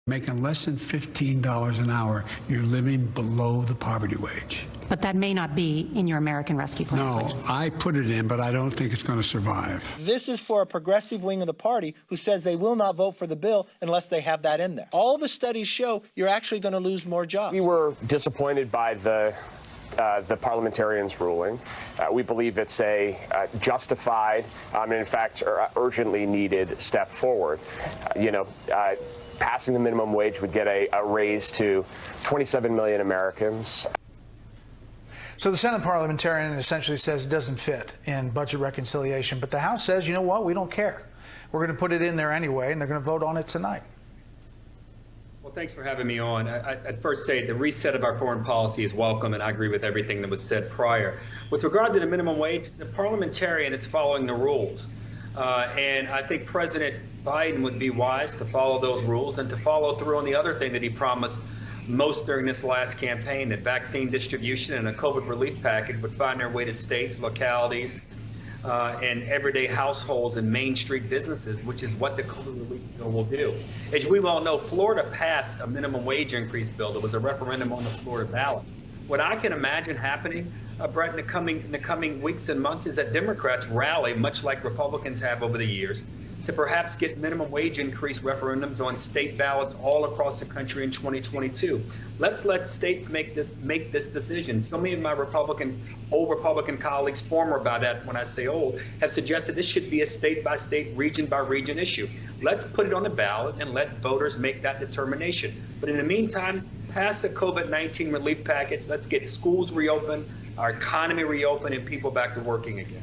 Making less than $15 an hour, you're living below the poverty wage. But that may not be in your American Rescue Plan. No, I put it in, but I don't think it's going to survive. This is for a progressive wing of the party who says they will not vote for the bill unless they have that in there. All the studies show you're actually going to lose more jobs. We were disappointed by the parliamentarians' ruling. We believe it's a justified and, in fact, urgently needed step forward. Passing the minimum wage would get a raise to 27 million Americans. So the Senate parliamentarian essentially says it doesn't fit in budget reconciliation, but the House says, you know what, we don't care. We're going to put it in there anyway, and they're going to vote on it tonight. Well, thanks for having me on. I'd first say the reset of our foreign policy is welcome, and I agree with everything that was said prior. With regard to the minimum wage, the parliamentarian is following the rules. And I think President Biden would be wise to follow those rules and to follow through on the other thing that he promised most during this last campaign, that vaccine distribution and a COVID relief package would find their way to states, localities, and everyday households and Main Street businesses, which is what the COVID relief bill will do. As we all know, Florida passed a minimum wage increase bill. There was a referendum on the Florida ballot. What I can imagine happening, Brett, in the coming weeks and months is that Democrats rally, much like Republicans have over the years, to perhaps get minimum wage increase referendums on state ballots all across the country in 2022. Let's let states make this decision. So many of my old Republican colleagues, former by that when I say old, have suggested this should be a state-by-state, region-by-region issue. Let's put it on the ballot and let voters make that determination. But in the meantime, pass the COVID-19 relief package. Let's get schools reopened, our economy reopened, and people back to working again.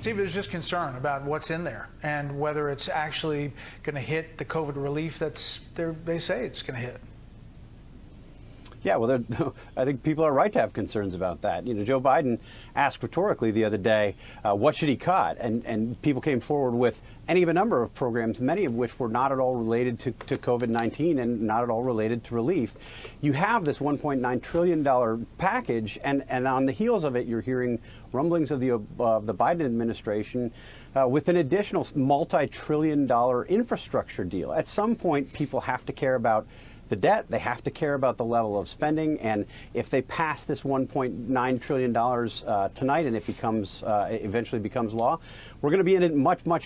Steve, there's just concern about what's in there and whether it's actually going to hit the COVID relief they say it's going to hit. Yeah, well, I think people are right to have concerns about that. Joe Biden asked rhetorically the other day, what should he cut? And people came forward with any of a number of programs, many of which were not at all related to COVID-19 and not at all related to relief. You have this $1.9 trillion package, and on the heels of it, you're hearing rumblings of the Biden administration with an additional multi-trillion-dollar infrastructure deal. At some point, people have to care about the debt, they have to care about the level of spending, and if they pass this $1.9 trillion tonight and it eventually becomes law, we're going to be in a much, much